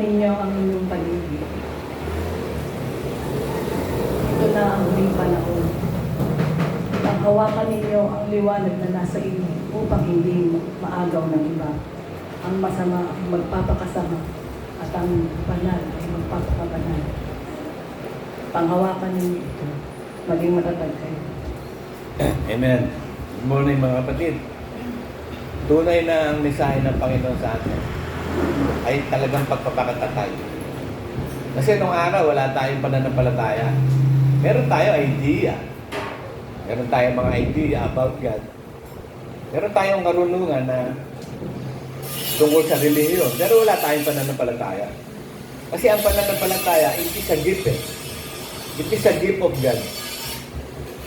ninyo ang inyong paligid. Ito na ang huling panahon. Panghawakan ninyo ang liwanag na nasa inyo upang hindi maagaw ng iba. Ang masama ay magpapakasama at ang banal ay magpapakabanal. Panghawakan ninyo ito. Maging matatag kayo. Amen. Good morning mga kapatid. Tunay na ang mensahe ng Panginoon sa atin ay talagang pagpapakatatay. Kasi nung araw, wala tayong pananampalataya. Meron tayo idea. Meron tayong mga idea about God. Meron tayong karunungan na tungkol sa relihiyon. Pero wala tayong pananampalataya. Kasi ang pananampalataya, it is a gift eh. It is a gift of God.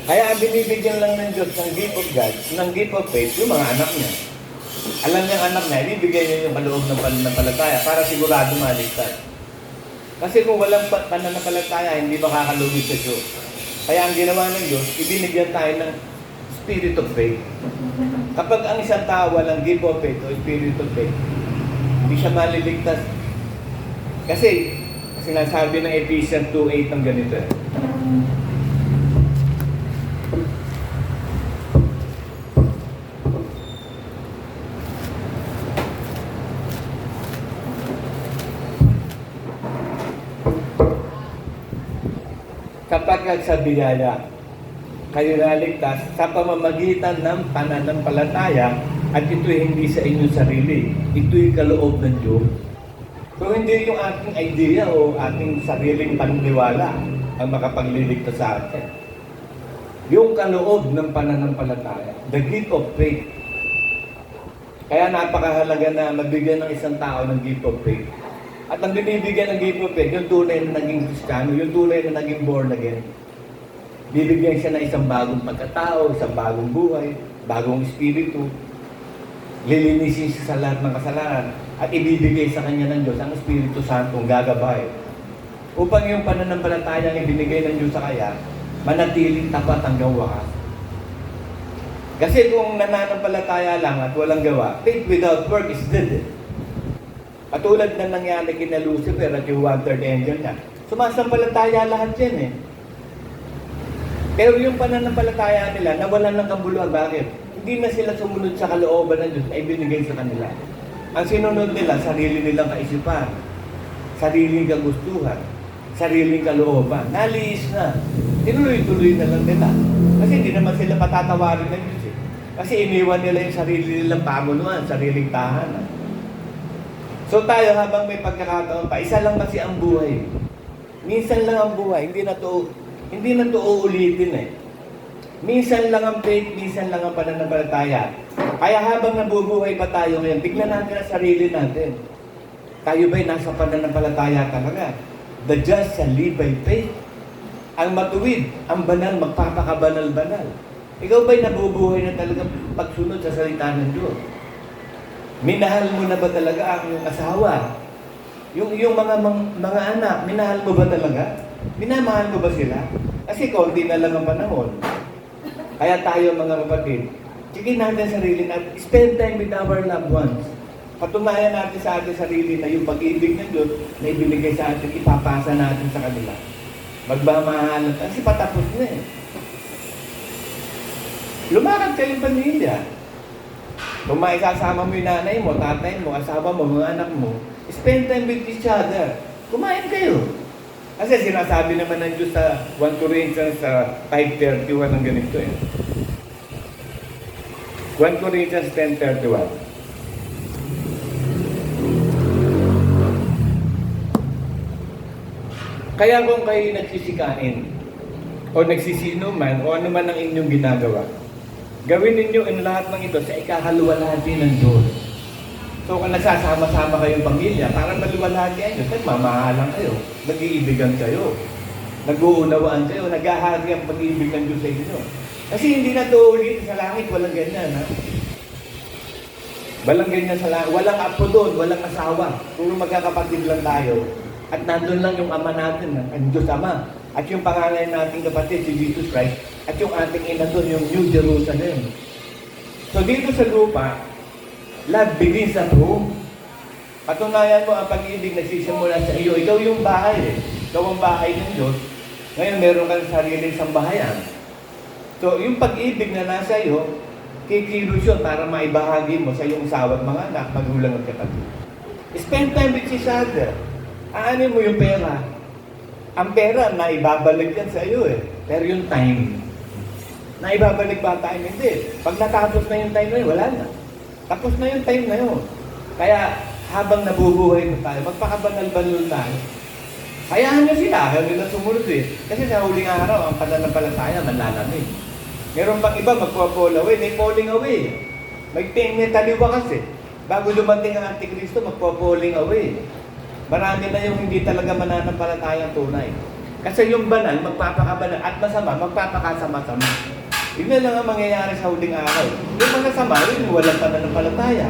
Kaya ang binibigyan lang ng Diyos ng gift of God, ng gift of faith, yung mga anak niya. Alam niya ang anak niya, ibibigay niya yung kaloob ng pananampalataya para sigurado maligtas. Kasi kung walang pananampalataya, hindi makakalugi sa Diyos. Kaya ang ginawa ng Diyos, ibinigyan tayo ng spirit of faith. Kapag ang isang tao walang gift of faith o spirit of faith, hindi siya maliligtas. Kasi sinasabi ng Ephesians 2:8 ng ganito eh. Sapagkat sa biyaya, kayo naligtas sa pamamagitan ng pananampalataya at ito'y hindi sa inyong sarili. Ito'y kaloob ng Diyos. So hindi yung ating idea o ating sariling paniniwala ang makapagliligtas sa atin. Yung kaloob ng pananampalataya, the gift of faith. Kaya napakahalaga na mabigyan ng isang tao ng gift of faith. At ang binibigyan ng gift of faith, yung tunay na naging Kristiyano, yung tunay na naging born again. Bibigyan siya ng isang bagong pagkatao, isang bagong buhay, bagong espiritu. Lilinisin siya sa lahat ng kasalanan at ibibigay sa kanya ng Diyos ang Espiritu Santong gagabay. Upang yung pananampalataya ang ibinigay ng Diyos sa kanya, manatiling tapat hanggang wakas. Kasi kung nananampalataya lang at walang gawa, faith without work is dead. At tulad na nangyari kina Lucifer at yung one-third angel niya, sumasampalataya lahat yan eh. Pero yung pananampalataya nila, nawalan ng kabuluhan. Bakit? Hindi na sila sumunod sa kalooban ng Diyos ay binigay sa kanila. Ang sinunod nila, sarili nilang kaisipan, sariling kagustuhan, sariling kalooban. Naliis na. Tinuloy-tuloy na lang nila. Kasi hindi naman sila patatawarin ng Diyos eh. Kasi iniwan nila yung sarili nilang pamunuan, sariling tahanan. So tayo habang may pagkakataon pa, isa lang kasi ang buhay. Minsan lang ang buhay, hindi na to uulitin eh. Minsan lang ang faith, minsan lang ang pananampalataya. Kaya habang nabubuhay pa tayo ngayon, tignan natin ang sarili natin. Tayo ba'y nasa pananampalataya talaga? The just shall live by faith. Ang matuwid, ang banal, magpapakabanal-banal. Ikaw ba'y nabubuhay na talaga pagsunod sa salita ng Diyos? Minahal mo na ba talaga ang iyong asawa? Yung mga anak, minahal mo ba talaga? Minamahal mo ba sila? Kasi konti na lang ang panahon. Kaya tayo mga kapatid, sige natin sarili natin, spend time with our loved ones. Patunayan natin sa ating sarili na yung pag-ibig ng Diyos na ibinigay sa atin, ipapasa natin sa kanila. Magmamahalan, kasi patapos na eh. Lumakad kayong pamilya. Kung maisasama mo yung nanay mo, tatay mo, asawa mo, mga anak mo, spend time with each other. Kumain kayo. Kasi sinasabi naman ng Diyos sa 1 Corinthians 5:31 ng ganito eh. 1 Corinthians 10:31. Kaya kung kayo nagsisikain, o nagsisinuman, o ano man ang inyong ginagawa, gawin ninyo ang lahat ng ito sa ikahaluwalhati ng Diyos. So kung nagsasama-sama kayong pamilya, para maluwalhati ang Diyos, nagmamahalan kayo, nag-iibigan kayo, nag-uunawaan kayo, naghahari ang pag-iibig ng Diyos sa inyo. Kasi hindi na ito ulit sa langit, walang ganyan ha. Walang ganyan sa langit, walang apo doon, walang asawa. Puro magkakapatid lang tayo. At nandun lang yung ama natin, ang Diyos Ama. At yung pangalan nating kapatid, si Jesus Christ. At yung ating ina doon, yung New Jerusalem. So dito sa lupa, love begins at home. Patunayan mo ang pag-ibig nagsisimula sa iyo. Ikaw yung bahay eh. Ikaw ang bahay ng Diyos. Ngayon meron kang sariling sambahayan. So yung pag-ibig na nasa iyo, kikilos yun para maibahagi mo sa iyong asawa at mga anak, magulang at kapatid. Spend time with each other. Aanin mo yung pera. Ang pera, naibabalik yan sa iyo eh. Pero yung time, naibabalik ba time? Hindi. Pag natapos na yung time na yun, wala na. Tapos na yung time na yun. Kaya habang nabubuhay na tayo, magpakabanal-banal tayo. Hayaan nyo sila, ayaw nila sumunod eh. Kasi sa huling araw, ang pananampalataya, manlalamig. Meron pang iba, magpa-fall away, may falling away. May taliwa kasi. Bago dumating ang Antikristo, magpa-falling away. Marami na yung hindi talaga mananampalatayang tunay. Kasi yung banal, magpapakabanal, at masama, magpapakasama-sama. Yun na lang ang mangyayari sa huling araw. Yung mga sama, yun yung walang pananampalataya.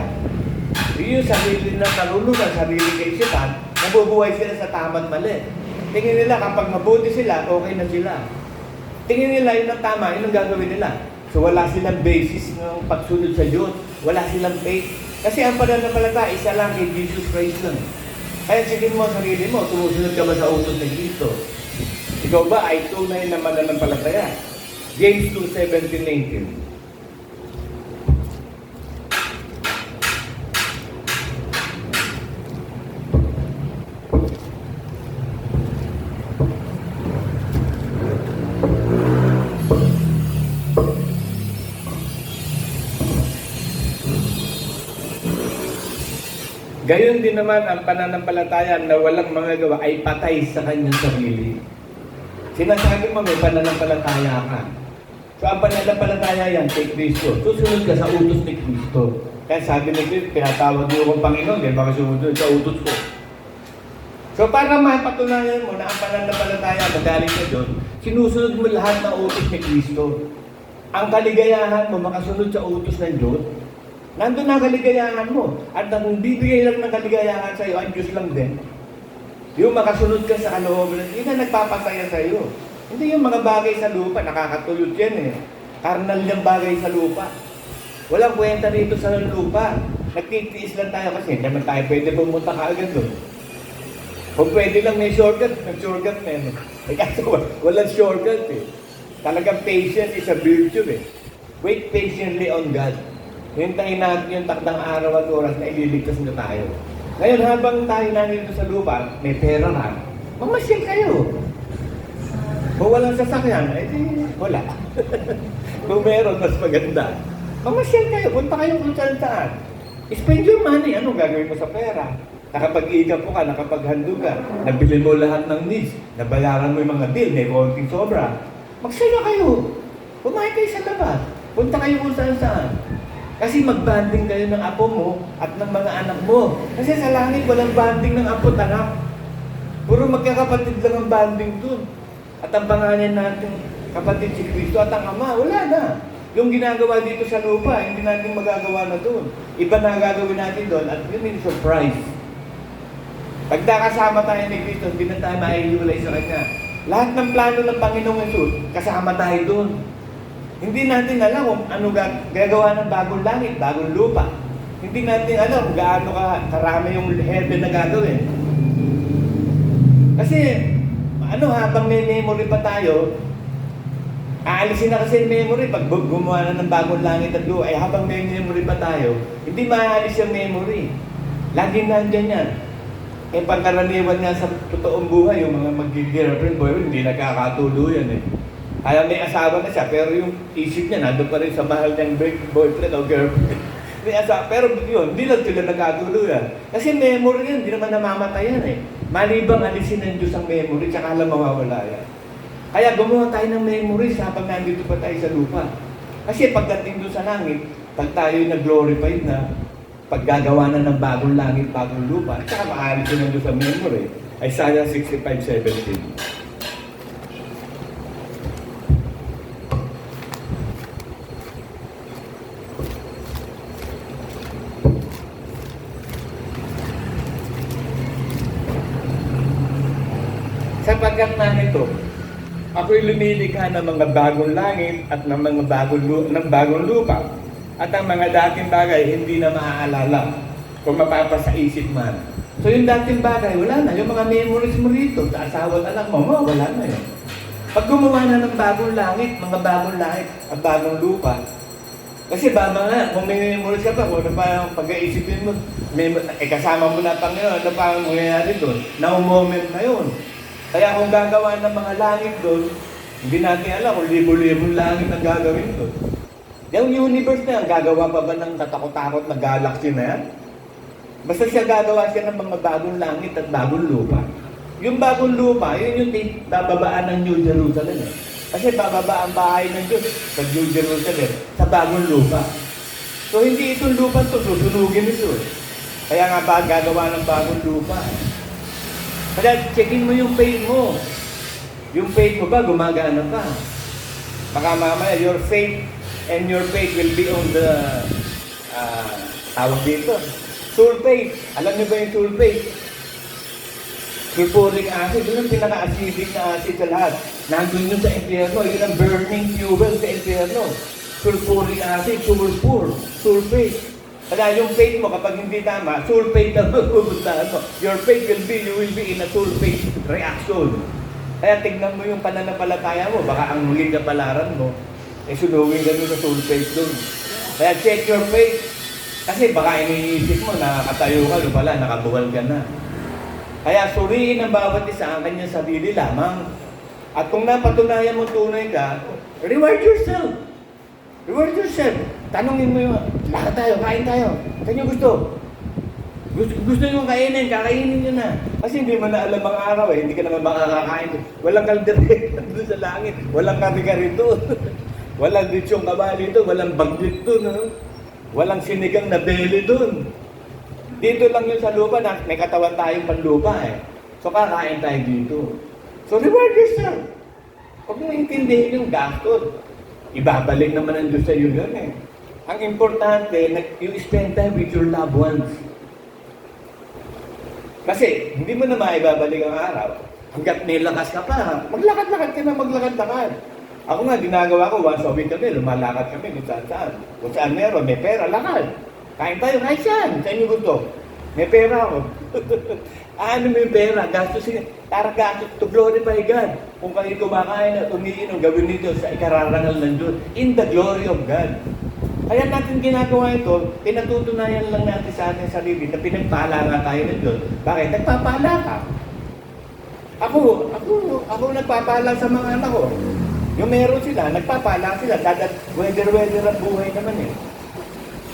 Yun yung sarili na nalulungan, sarili kaisipan, nabubuhay sila sa tama at mali. Tingin nila kapag mabuti sila, okay na sila. Tingin nila yun ang tama, yun ang gagawin nila. So wala silang basis ng pagsunod sa Diyos. Wala silang faith. Kasi ang pananampalataya, isa lang kay Jesus Christ lang. Kaya sige mo ang sarili mo, tumusunod ka ba sa utos ng Cristo? Ikaw ba ay tunay na mananampalataya? James 2:17-19. Gayon din naman ang pananampalataya na walang mga gawa ay patay sa kanyang sarili. Sinasabi mo may pananampalataya ka. So ang pananampalataya yan kay Kristo. Susunod ka sa utos ni Kristo. Kaya sabi ni Kristo, pinatawag mo akong Panginoon, dahil baka sumunod sa utos ko. So para mapatunayan mo na ang pananampalataya magaling sa Diyos, sinusunod mo lahat ng utos ni Kristo. Ang kaligayahan mo makasunod sa utos ng Diyos, nandun na kaligayahan mo. At kung bibigay lang ng kaligayahan sa iyo, ang Diyos lang din. Yung makasunod ka sa kalooban, yun na nagpapasaya sa iyo. Hindi yung mga bagay sa lupa, nakakatulot yan eh. Karnal yung bagay sa lupa. Walang kwenta rito sa lupa. Nagtitiis lang tayo kasi hindi naman tayo pwede pumunta kaagad doon. Kung pwede lang may shortcut, nag-shortcut na yun. Eh kasi walang shortcut eh. Talagang patience is a virtue eh. Wait patiently on God. Hintayin natin yung takdang araw at oras na ililigtas na tayo. Ngayon, habang tayo nandito sa lupa, may pera ka, mamasyal kayo. Kung walang sasakyan, eh di, wala. Kung meron, mas maganda. Mamasyal kayo, punta kayo kung saan. Spend your money. Anong gagawin mo sa pera? Nakapag-iigap po ka, nakapaghandog ka, nabili mo lahat ng needs, nabayaran mo yung mga bill, may konting sobra. Magsaya kayo. Kumain kayo sa labas. Punta kayo kung saan. Kasi mag-banding kayo ng apo mo at ng mga anak mo. Kasi sa langit, walang banding ng apo at anak. Puro magkakapatid lang ang banding dun. At ang pangalan natin, kapatid si Kristo at ang Ama, wala na. Yung ginagawa dito sa lupa, hindi natin magagawa na dun. Iba na gagawin natin doon at yun yung surprise. Pag nakasama tayo ni Kristo, hindi na tayo maihiwalay sa Kanya. Lahat ng plano ng Panginoong Jesus, kasama tayo doon. Hindi natin alam kung ano gagawa ng bagong langit, bagong lupa. Hindi natin alam kung gaano karami yung heaven na gagawin. Kasi, habang may memory pa tayo, aalisin na kasi yung memory pag gumawa na ng bagong langit at lupa. Habang may memory pa tayo, hindi maaalis yung memory. Lagi nandyan yan. Pangkaraniwan nga sa totoong buhay, yung mga mag-girlfriend, boyfriend, hindi nagkakatuluyan eh. Kaya may asawa na siya, pero yung isip niya nandun pa rin sa mahal niyang boyfriend o girlfriend. May asawa, pero yun, hindi lang sila nagkatuluyan. Kasi memory yan, hindi naman namamatayan eh. Malibang alisin ng Diyos ang memory, tsaka lang mawawala yan. Kaya gumawa tayo ng memories habang nandito pa tayo sa lupa. Kasi pagdating doon sa langit, pag tayo nag-glorified na, paggagawa na ng bagong langit, bagong lupa, tsaka maalisin ng Diyos ang memory. Isaiah 65:17. Sapagkat na nito, ako'y lumilikha ng mga bagong langit at ng mga bagong lupa, at ang mga dating bagay hindi na maaalala. Kung mapapasa isip man. So yung dating bagay, wala na. Yung mga memories mo rito, sa asawa at anak mo, wala na yun. Pag gumawa na ng bagong langit, mga bagong langit at bagong lupa, kasi baba nga, kung may memories ka pa, kung ano pa ang pag-iisipin mo, kasama mo na Panginoon, ano pa ang mangyayari doon? Now moment na yun. Kaya kung gagawa ng mga langit doon, hindi natin alam kung libo-libong langit ang gagawin doon. Yung universe na yan, gagawa pa ba ng katakot-takot na galaxy na yan? Basta siya gagawa siya ng mga bagong langit at bagong lupa. Yung bagong lupa, yun yung bababaan ng New Jerusalem. Kasi bababa ang bahay ng Diyos sa New Jerusalem, sa bagong lupa. So hindi itong lupa ito, susunugin ito. Kaya nga ba gagawa ng bagong lupa. Kaya checkin mo yung faith mo. Yung faith mo ba, gumagana pa? Baka mamaya, your faith will be on the, tawag dito, sulfate. Alam niyo ba yung sulfate? Sulfuric acid, yun ang pinaka-acidic na acid sa lahat. Nandun yun sa impyerno, yun ang burning fuel sa impyerno. Sulfuric acid, sulfate. Kaya yung faith mo, kapag hindi tama, sulfate ang magpupuntahan mo. Your faith you will be in a sulfate reaction. Kaya tignan mo yung pananampalataya mo, baka ang huling kapalaran mo, sunugin ka doon sa sulfate doon. Kaya check your faith. Kasi baka iniisip mo, nakatayo ka, doon pala, nakabuwal ka na. Kaya suriin ang bawat isa ang kanyang sarili lamang. At kung napatunayan mo tunay ka, reward yourself. Reward yourself. Tanungin mo yung, lakad tayo, kain tayo. Saan nyo gusto? Gusto nyo kainin, kakainin nyo na. Kasi hindi mo na alam ang araw hindi ka naman makakakain. Walang kaldereta doon sa langit. Walang kari-kari doon. Walang litsyong kabali doon. Walang baglit doon. Walang sinigang na belly doon. Dito lang yun sa lupa na may katawan tayong panlupa So kakain tayo dito. So reward yourself. Huwag mo intindihin yung gastos. Ibabalik naman ang Diyos sa iyo yun Ang importante, you spend time with your loved ones. Kasi hindi mo na maibabalik ang araw. Hanggat may lakas ka pa, maglakad-lakad ka na maglakad-lakad. Ako nga, ginagawa ko, once a week kami, lumalakad kami kung saan-saan. Kung saan meron, may pera, lakad. Kain tayo, kahit saan. Saan nyo gusto? May pera ako. Ano may pera? Gastusin. Tara gastos to glorify God. Kung kayo kumakain at umiinom, gawin nito sa ikararangal ng Diyos. In the glory of God. Kaya natin ginagawa ito, pinatutunayan lang natin sa ating sarili na pinagpala nga tayo ng Diyos. Bakit? Nagpapala ka. Ako nagpapala sa mga anak ko. Yung meron sila, nagpapala sila. Weather ang buhay naman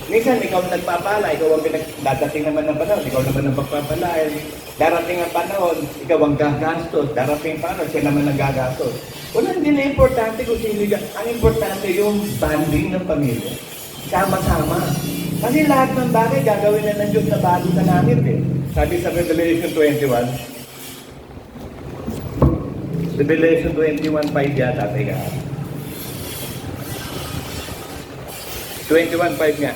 Minsan, ikaw nagpapala, ikaw ang dadating naman ng panahon, ikaw naman ang magpapalain. Darating ang panahon, ikaw ang gagastos. Darating ang panahon, siya naman ang gagastos. Wala, hindi na importante kung sino ka. Ang importante yung banding ng pamilya. Sama-sama. Kasi lahat ng bagay gagawin na ng Diyos na bago sa langit Sabi sa Revelation 21. Revelation 21, 5 yata. Teka. 21, 5 nga.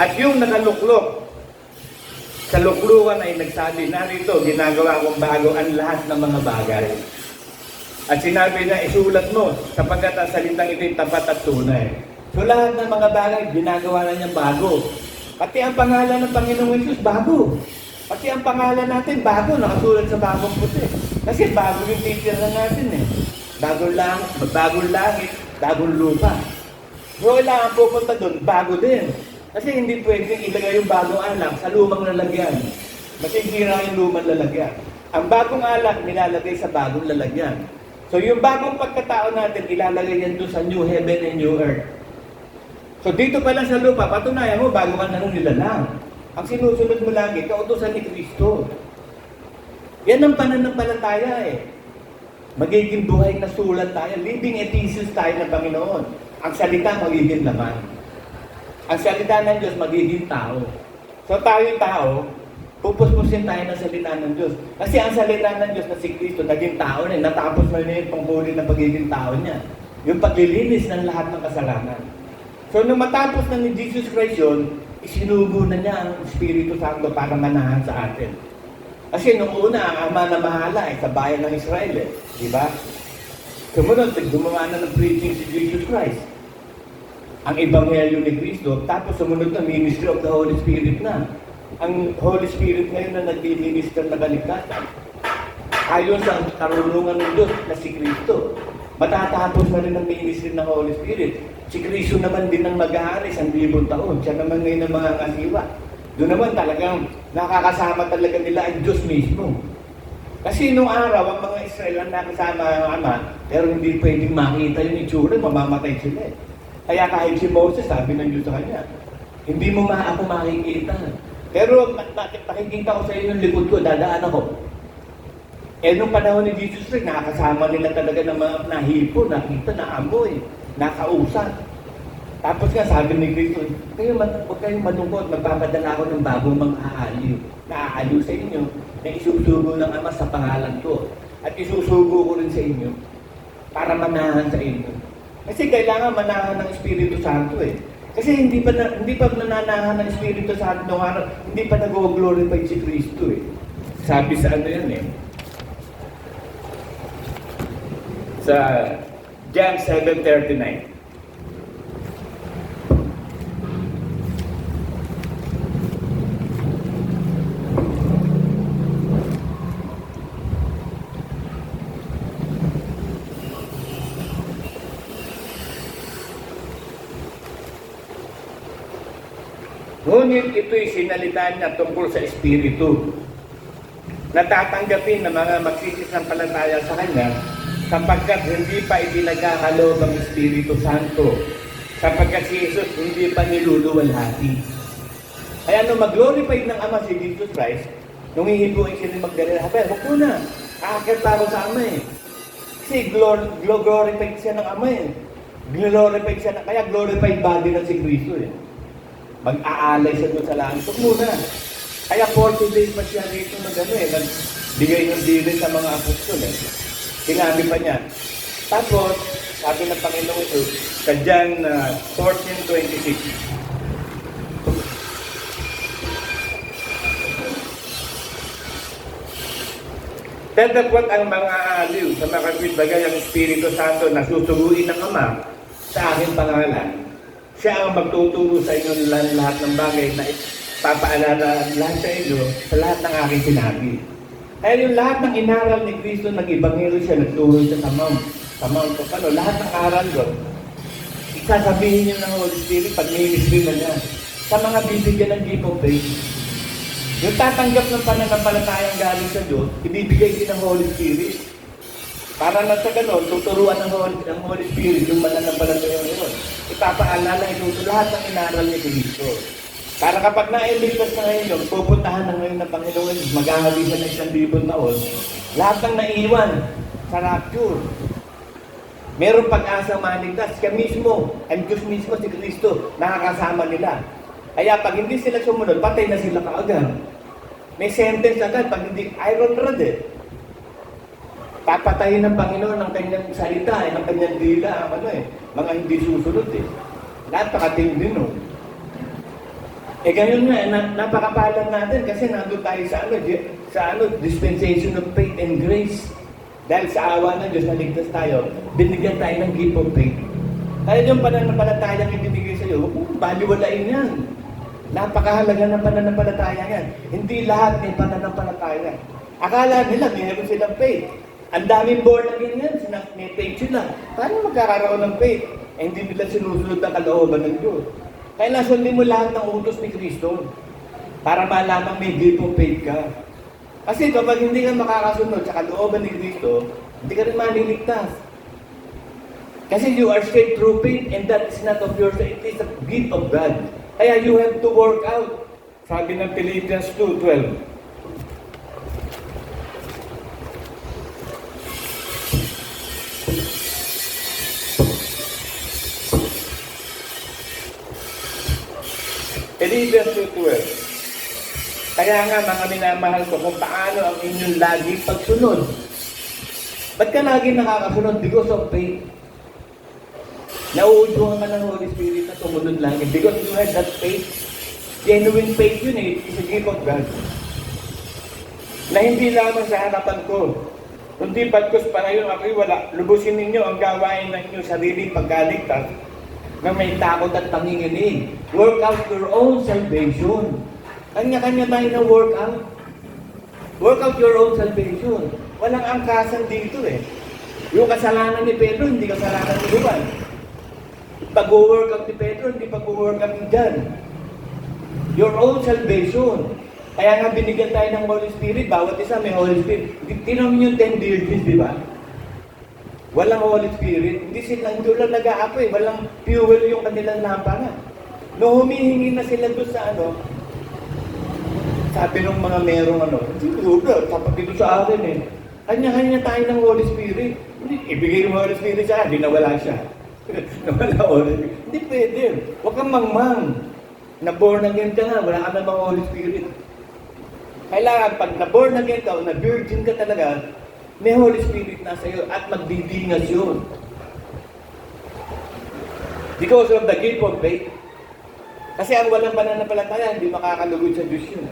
At yung nakaluklok sa luklukan ay nagsabi, narito, ginagawa kong bago ang lahat ng mga bagay. At sinabi na, isulat mo, sapagkat ang salitang ito'y tapat at tunay. So lahat ng mga bagay, ginagawa na niyang bago. Pati ang pangalan ng Panginoong Jesus, bago. Pati ang pangalan natin, bago, nakasulat sa bagong puti. Kasi bago yung titira natin Bagong langit, bagong lupa. So kailangan pupunta doon, bago din. Kasi hindi pwedeng ilagay yung bagong alak sa lumang lalagyan. Masisira yung lumang lalagyan. Ang bagong alak, nilalagay sa bagong lalagyan. So yung bagong pagkatao natin, ilalagay yan doon sa new heaven and new earth. So dito pa lang sa lupa, patunayan mo, bago ka na nung nilalang. Ang sinusunod mo lagi, kautusan ni Kristo. Yan ang pananampalataya Magiging buhay na sulat tayo, living epistles tayo ng Panginoon. Ang salita magiging laman. Ang salita ng Diyos magiging tao. So tayo tao, pupuspusin tayo ng salita ng Diyos. Kasi ang salita ng Diyos na si Kristo, naging tao natapos na yung panghuli ng pagiging tao niya. Yung paglilinis ng lahat ng kasalanan. So nung matapos na ni Jesus Christ yun, isinugo na niya ang Espiritu Santo para manahan sa atin. Kasi nung una, ang ama na mahala sa bayan ng Israel Di ba? Sumunod, gumawa na ng preaching si Jesus Christ. Ang Ebanghelyo ni Cristo, tapos sumunod na ministry of the Holy Spirit na. Ang Holy Spirit ngayon na nag-minister na kaligtasan. Ayon sa karunungan ng Diyos na si Cristo. Matatapos na rin ang ministry ng Holy Spirit. Si Cristo naman din ang mag-aaris ang 1,000 taon. Siya naman ngayon ang mga kasiwa. Doon naman talagang nakakasama talaga nila ang Diyos mismo. Kasi nung araw, ang mga Israel ang nakasama ang Ama, pero hindi pwedeng makita yung itsura, mamamatay sila eh. Kaya kahit si Moses, sabi ng Diyos sa kanya, hindi mo ako makikita. Pero makikita ko sa iyo yung likod ko, dadaan ako. Eh nung panahon ni Jesus Christ, nakakasama nila talaga ng mga nahipo, nakita, naamoy, nakausap. Tapos nga sabi ni Cristo, huwag kayong malungkot, magpapadala ako ng bagong mga aaliw. Naaaliw sa inyo, na isusugo ng Ama sa pangalan ko. At isusugo ko rin sa inyo para manahan sa inyo. Kasi kailangan manahan ng Espiritu Santo eh. Kasi hindi pa nananahan ng Espiritu Santo nung araw, hindi pa nag-glorify si Cristo eh. Sabi sa ano yan eh. Sa John 7:39. Ngunit ito'y sinalitaan niya tungkol sa Espiritu. Natatanggapin ng mga magsisisampalataya sa Kanya sapagkat hindi pa ibinagkakalob ang Espiritu Santo, sapagkat si Jesus hindi pa niluluwalhati. Kaya nung mag-glorify ng Ama si Jesus Christ, nung hihibuin siya ni Magdalena, huwag mo na, aakit pa ako sa Ama eh. Kasi glorified siya ng Ama eh. Glorified siya kaya glorified body na si Cristo eh. Mag-aalay siya doon sa langit. Huwag muna. Kaya 40 days pa siya rito na gano'n eh. Nagbigay ng dili sa mga apostol eh. Sinabi pa niya. Tapos, sabi ng Panginoon ito, sa John 14:26. Dadagwat ang mga aliw sa makapitbagay ang Espiritu Santo na susuguin ng Ama sa aking pangalan. Siya ang magtuturo sa inyo lahat ng bagay na papaalala lahat sa inyo sa lahat ng aking sinabi. Kaya yung lahat ng inaral ni Cristo, nag-ibangero siya, nagturo siya sa Mount of ano, lahat ng aral doon. Isasabihin niyo ng Holy Spirit pag ministry na niya. Sa mga bibigyan ng gift of faith. Yung tatanggap ng pananampalatayang galing sa Diyos, ibibigay din ng Holy Spirit. Para na sa ganon, tuturuan ng Holy Spirit yung mananampalatayang yun. Ipapaalala ito lahat ng inaral ni Cristo. Para kapag na-eligtas na ngayon yun, pupuntahan na ngayon ng Panginoon, maghahalisan ng 1,000 taon, lahat ng naiwan sa rapture. Merong pag-asa maligtas. Siya mismo, ang Diyos mismo, si Cristo, nakakasama nila. Kaya pag hindi sila sumunod, patay na sila kaagad. May sentence agad, pag hindi, iron rod eh. Papatayin ng Panginoon ng kanyang salita, ng kanyang dila, mga hindi susunod eh. Napakatindi no. Ganyan nga, napakapalan natin kasi nandun tayo sa dispensation of faith and grace. Dahil sa awa ng Diyos, naligtas tayo, binigyan tayo ng gift of faith. Kaya yung pananampalatayang ibinigay sa iyo, huwag mong baliwalain yan. Napakahalaga ng pananampalataya yan. Hindi lahat may pananampalataya. Akala nila, mayroon silang faith. Ang daming born again yan, may faith sila. Paano magkakaroon ng faith? Hindi nila sinusunod ang kalooban ng Diyos. Kaya sundin mo lahat ng utos ni Cristo para malamang may gift of faith ka. Kasi kapag hindi ka makakasunod sa kalooban ni Cristo, hindi ka rin maliligtas. Kasi you are saved through faith and that is not of yours, it is a gift of God. Kaya you have to work out. Sabi ng Philippians 2:12. Philippians 2:12. Kaya nga mga minamahal ko kung paano ang inyong lagi pagsunod. Ba't ka lagi nakakasunod? Because of faith. Nauudyuhan ka ng Holy Spirit na sumunod lagi. Because you have that faith. Genuine faith yun eh. It's a gift of God. Na hindi lamang sa harapan ko. Kundi bagkus pa ngayon ako'y wala, lubusin ninyo ang gawain ng inyong sariling pagkaligtas na may takot at panginginig. Work out your own salvation. Kanya-kanya tayo na work out. Work out your own salvation. Walang angkasan dito eh. Yung kasalanan ni Pedro, hindi kasalanan ni Juan. Pag-workout ni Pedro, hindi pag-workout ni John. Your own salvation. Kaya nga binigyan tayo ng Holy Spirit, bawat isa may Holy Spirit. Tinawin yung 10 virgins, di ba? Walang Holy Spirit. Hindi sila, hindi lang nag-aapoy. Walang fuel yung kanilang lampara. No, humihingi na sila doon sa sabi ng mga merong siguro, tapat dito sa akin eh. Kanya-kanya tayo ng Holy Spirit. Hindi, ibigay yung Holy Spirit sa akin, nawala siya. Nawala Holy Spirit. Hindi pwede. Huwag kang mangmang. Na-born again ka nga, wala ka namang Holy Spirit. Kailangan, pag na-born again ka o na-virgin ka talaga, may Holy Spirit na sa'yo at magdidingas yun. Because of the gift of faith. Kasi ang walang pananampalataya, hindi makakalugod sa Diyos yun.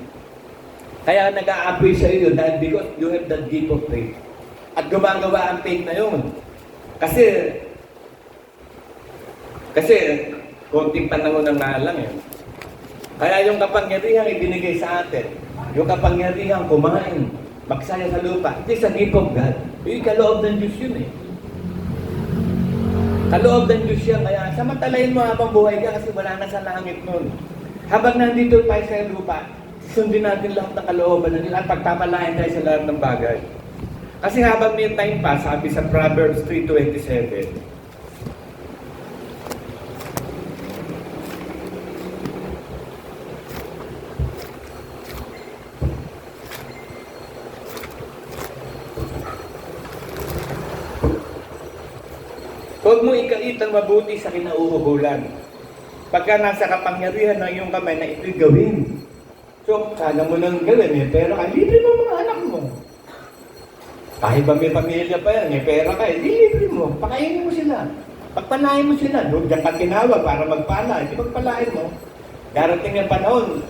Kaya nag-a-apply sa iyo dahil because you have that gift of faith. At gumagawa ang faith na yun. Kasi, konting panahon na nga lang yun. Kaya yung kapangyarihan ibinigay sa atin. Yung kapangyarihan kumain, magsaya sa lupa. It is a gift of God. Yung kaloob ng Diyos yun eh. Kaloob ng Diyos yan. Kaya samantalayin mo habang buhay ka kasi wala na sa langit nun. Habang nandito tayo sa lupa, sundin natin lahat ng kalooban na nila at pagpapalain tayo sa lahat ng bagay. Kasi habang may time pa, sabi sa Proverbs 3:27, huwag mo ikait ang mabuti sa kinauubulan. Pagka nasa kapangyarihan ng iyong kamay na ito'y gawin. So, sana mo nang gawin, may pera ka, libre mo mga anak mo. Kahit ba may pamilya pa yan, may pera ka, libre mo, pakainin mo sila. Pagpalain mo sila, diyan ka tinawag para magpala, hindi magpalain mo. Darating yung panahon,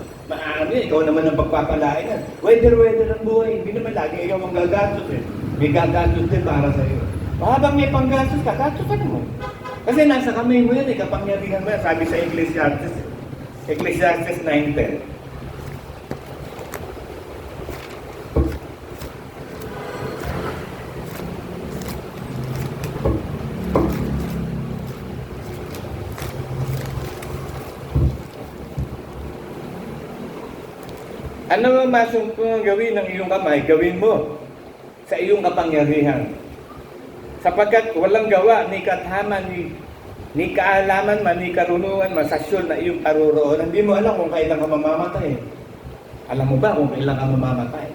ikaw naman ang pagpapalain yan. Weather ang buhay, hindi naman lagi ikaw ang gagastos eh. May gagastos din para sa iyo. Habang may panggastos ka, gastusan mo. Kasi nasa kamay mo yan, kapangyarihan mo yan. Sabi sa Ecclesiastes 9:10. Ano ang masungkong gawin ng iyong kamay, gawin mo sa iyong kapangyarihan. Sapagkat walang gawa, ni kathaman, ni kaalaman man, ni karunungan man, sasyon na iyong karuroonan. Hindi mo alam kung kailan ka mamamatay. Alam mo ba kung kailan ka mamamatay?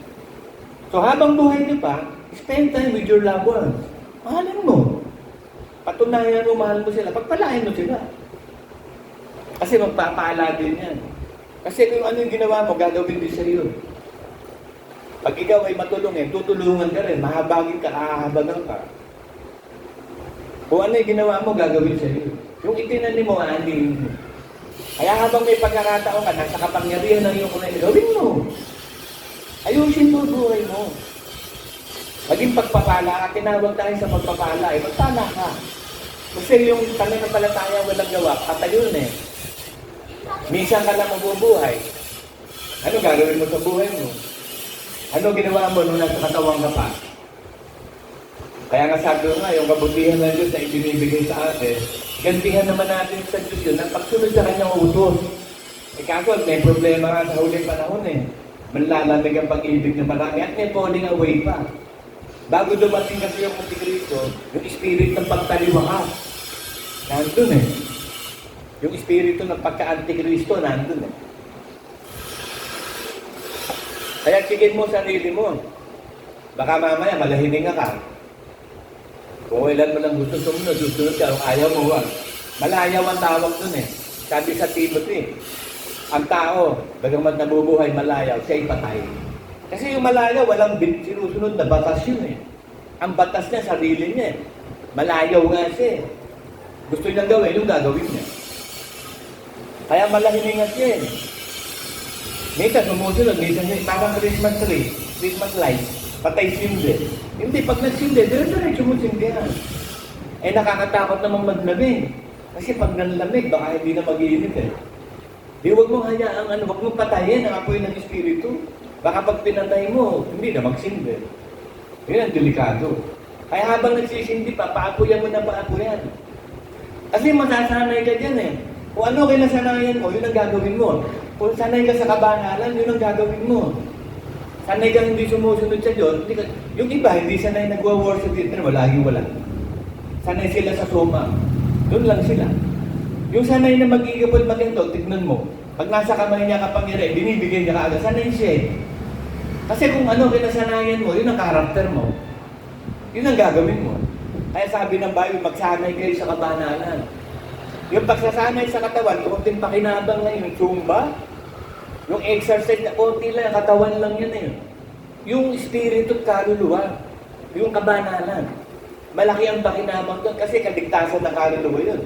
So habang buhay niyo pa, spend time with your loved ones. Mahalin mo. Patunayan mo, mahal mo sila. Pagpalain mo sila. Kasi magpapala din yan. Kasi kung ano yung ginawa mo, gagawin din sa iyo. Pag ikaw ay matulungin, tutulungan ka rin. Mahabagin ka, ahabagan ka. Kung ano yung ginawa mo, gagawin sa iyo. Yung itinanim mo, aanin mo. Kaya habang may pagkakataon ka, nasa kapangyarihan ng iyong kunay, gawin mo. Ayusin mo buhay mo. Maging pagpapala ka, tinawag tayo sa pagpapala, magpala ka. Kasi yung pananampalataya walang gawa, patayon eh. Minsan ka lang mabubuhay. Ano gagawin mo sa buhay mo? Ano ginawa mo nung nasa katawang ka pa? Kaya nga sabi ko nga, yung kabutihan ng Diyos na ibinibigay sa atin, gantihan naman natin sa Diyos yun ang pagsunod sa kanyang utos. Kaso may problema nga sa huling panahon eh. Manlalamig ang pag-ibig ng marami at may falling away pa. Bago dumating kasi yung Antikristo, yung spirit ng pagtaliwakas, nandun eh. Yung espiritu ng pagka-Antikristo, nandun eh. Kaya tigin mo sarili mo. Baka mamaya malahining ka. Kung ilan mo lang gusto sumunod ka. Kung ayaw mo, wag. Malayaw ang tawag dun eh. Sabi sa Timothy, ang tao, bagamat nabubuhay malayaw, siya'y patay. Kasi yung malayaw, walang sinusunod na batas yun eh. Ang batas niya, sarili niya eh. Malayaw nga siya eh. Gusto niyang gawin, yung gagawin niya. Kaya malahiningan siya eh. Minsan sumusunod, minsan parang Christmas tree, Christmas light. Patay sindi. Hindi, pag nagsindi, dire-diretso mo sindihan. Eh nakakatakot namang maglamig. Kasi pag nanlamig, baka hindi na mag-iinit eh. Di huwag mong hayaang huwag mong patayin ang apoy ng Espiritu. Baka pag pinatay mo, hindi na magsindi. Yun ang delikado. Kaya habang nagsisindi pa, paapuyan mo na paapuyan. Kasi masasanay ka dyan eh. Kung ano kinasanayan mo, yun ang gagawin mo. Kung sanay ka sa kabanalan, yun ang gagawin mo. Sanay ka hindi sumusunod sa Diyos, yung iba hindi sanay nagwa-worship dito, laging wala. Sanay sila sa soma. Doon lang sila. Yung sanay na mag-igapon magandog, tignan mo. Pag nasa kamay niya kapangyari, binibigyan niya kaagad. Sanay siya eh. Kasi kung ano kinasanayan mo, yun ang karakter mo. Yun ang gagawin mo. Kaya sabi ng Bible, magsanay kayo sa kabanalan. Yung pagsasanay sa katawan, kunting pakinabang na yung Zumba, yung exercise na konti lang, katawan lang yun eh. Yung espiritu at kaluluwa, yung kabanalan. Malaki ang pakinabang doon kasi kaligtasan ng kaluluwa yun.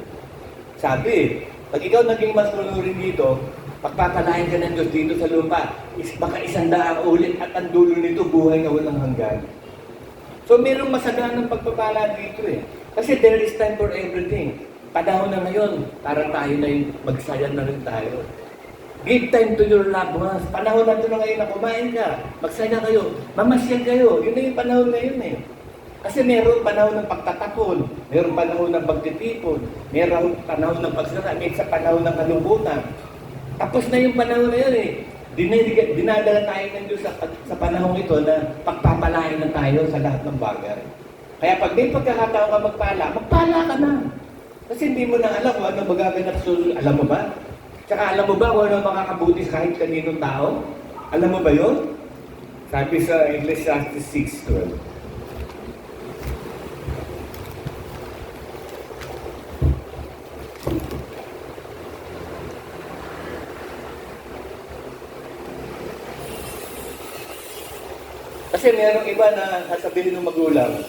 Sabi, pag ikaw naging mas manunurin dito, pagpapalain ka ng Diyos dito sa lupa, baka 100 ulit at ang dulo nito buhay na walang hanggan. So mayroong masaganang pagpapala dito eh. Kasi there is time for everything. Panahon na ngayon, para tayo na yung magsaya na rin tayo. Give time to your loved ones. Panahon na ito na ngayon na kumain ka, magsaya kayo, mamasyal kayo. Yun na yung panahon ngayon eh. Kasi meron panahon ng pagtatapon, meron panahon ng pagtitipon, meron panahon ng pagsara, may sa panahon ng kalungkutan. Tapos na yung panahon na yun eh. Dinadala tayo ng Diyos sa panahon ito na pagpapalain na tayo sa lahat ng bagay. Kaya pag may pagkakataon ka magpala ka na. Kasi hindi mo na alam kung ano magaganap sa susunod. Alam mo ba? Tsaka alam mo ba kung ano makakabuti sa kahit kaninong tao? Alam mo ba yun? Sabi sa Ecclesiastes 6:12. Kasi merong iba na sasabihin ng magulang,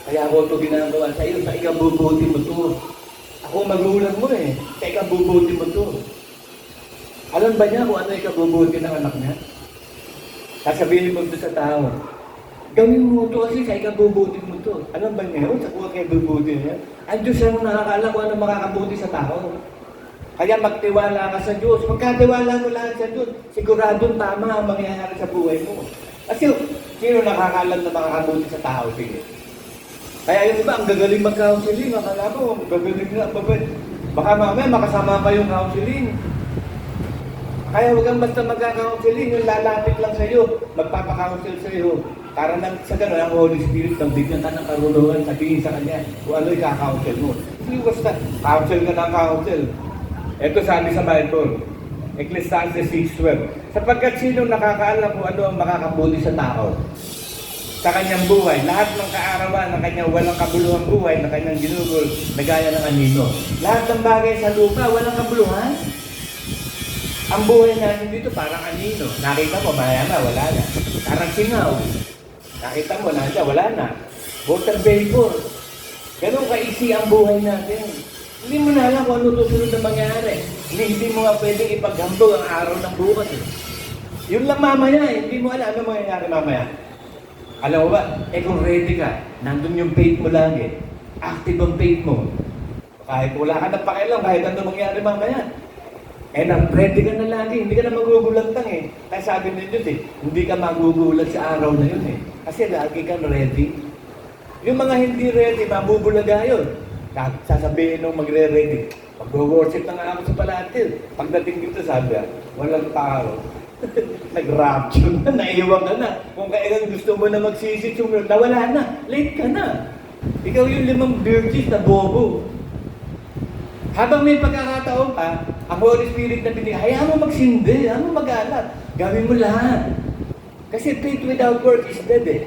kaya ako ito ginagawa sa iyo, sa ikabubuti mo ito. Ako magulang mo eh, sa ikabubuti mo ito. Alam ba niya kung ano ikabubuti ng anak niya? Sasabihin mo ito sa tao, gawin mo ito kasi sa ikabubuti mo ito. Alam ba niya yun? Sa kuha ikabubuti niya? Ang Diyos ang nakakala kung ano makakabuti sa tao. Kaya magtiwala ka sa Diyos. Magkatiwala mo lahat sa Diyos, siguradong tama ang mangyayari sa buhay mo. Kasi sino nakakalam na makakabuti sa tao? Sige. Kaya yung iba, ang gagaling mag-counseling. Akala mo, gagaling na. Baka mamaya makasama pa yung counseling. Kaya huwag kang basta magka-counseling. Yung lalapit lang sa iyo, magpapakounsel sa iyo. Para nang sa gano'n, ang Holy Spirit, nang bigyan ka ng karunungan, sabihin sa Kanya kung ano yung kakounsel mo. Hindi basta, counsel ka ng counsel. Ito sabi sa Bible, Ecclesiastes 6:12. Sapagkat sinong nakakaalam kung ano ang makakabuti sa tao sa kanyang buhay, lahat ng kaarawan ng kanyang walang kabuluhang buhay na kanyang ginugol na gaya ng anino. Lahat ng bagay sa lupa, walang kabuluhan. Ang buhay natin dito parang anino. Nakita mo, maya na, wala na. Parang singaw. Nakita mo, nandiyan, wala na. Water vapor. Ganun kaisi ang buhay natin. Hindi mo na alam kung ano susunod na mangyari. Hindi mo nga pwedeng ipaghambog ang araw ng bukas. Eh. Yun lang mamaya eh. Hindi mo alam ano mangyayari mamaya. Alam mo ba? Kung ready ka, nandun yung faith mo lagi. Active ang faith mo. Kahit wala ka na pakialam, kahit ano mangyayari mamaya. Ready ka na lagi. Hindi ka na magugulantang eh. Kaya sabi ng Diyos eh, hindi ka magugulat sa araw na yun eh. Kasi lagi kang ready. Yung mga hindi ready, mabubulaga yun. Sasabihin nung magre-ready, mag-worship na nga ako sa palatil. Pagdating dito, sabi walang tao. Nag-rapture na, naiwan ka na. Kung kailan gusto mo na magsisit, nawala na. Late ka na. Ikaw yung 5 virgins na bobo. Habang may pagkakataon pa, ang Holy Spirit na binigay, hayaan mo magsindi, hayaan mo mag-alat. Gawin mo lahat. Kasi faith without work is dead eh.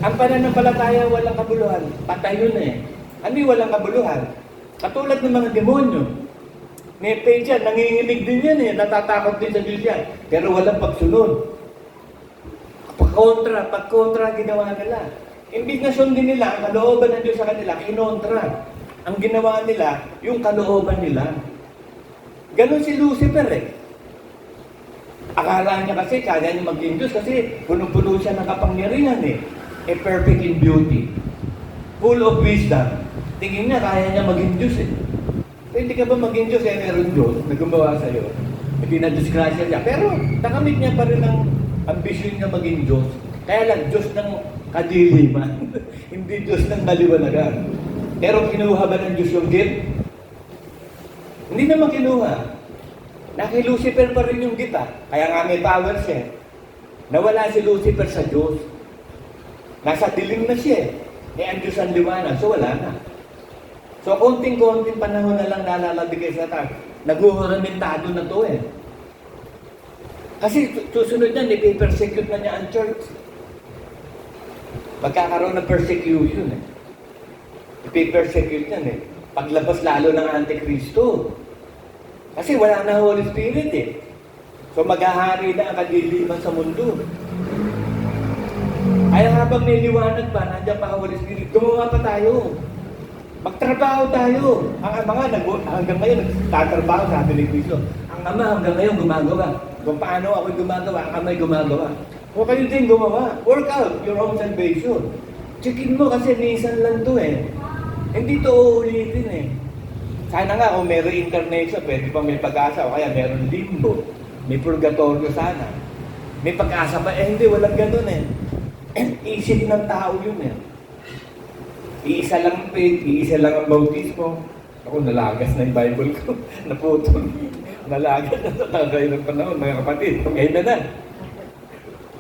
Ang pananampalataya walang kabuluhan, patay yun eh. Ano yung walang kabuluhan? Katulad ng mga demonyo. May faith yan, nanginginig din yan eh, natatakot din sa Diyos yan. Pero walang pagsunod. Pagkontra ginawa nila. Imbis na sundin nila, ang kalooban ng Diyos sa kanila, kinontra. Ang ginawa nila, yung kalooban nila. Ganon si Lucifer eh. Akala niya kasi kaya niya maging Diyos kasi puno-puno siya ng kapangyarihan eh. Perfect in beauty. Full of wisdom. Tingin niya kaya niya maging Diyos eh. Pwede ka ba maging Diyos eh meron Diyos na gumawa sa'yo? Hindi na disgrasya niya. Pero nakamit niya pa rin ang ambisyon niya maging Diyos. Kaya lang Diyos ng kadiliman. Hindi Diyos ng maliwanagan. Pero kinuha ba ng Diyos yung gift? Hindi naman kinuha. Na kay Lucifer pa rin yung gift ah. Kaya nga may power siya. Nawala si Lucifer sa Diyos. Nasa dilim na siya eh. Ang Diyos ang liwanag. So wala na. So konting-konting panahon na lang nalalabigay sa taas. Naguhuramentado na to eh. Kasi susunod na, ipipersecute na niya ang church. Magkakaroon ng persecution eh. Ipipersecute yan eh. Paglabas lalo ng Antikristo. Kasi wala na Holy Spirit eh. So maghahari na ang kadiliman sa mundo. Ay habang may liwanag pa, nandiyan pa ang Holy Spirit, gumawa pa tayo. Magtrabaho tayo. Ang ama nga, hanggang ngayon, nagtatrabaho, sabi ni Cristo. Ang ama hanggang ngayon gumagawa. Kung paano ako gumagawa, ang ama'y gumagawa. O kayo din gumawa. Work out your own salvation. Checkin mo kasi minsan lang to eh. Hindi to uulitin eh. Sana nga kung may reincarnation, pwede pa may pag-asa o kaya meron limbo. May purgatorio sana. May pag-asa pa. Eh hindi, walang ganun eh. Isip ng tao yun eh. Iisa lang ang faith, iisa lang ang bautismo. Ako, nalagas na yung Bible ko. Naputol. Nalagas na sa tagay ng panahon, mga kapatid. Ngayon na.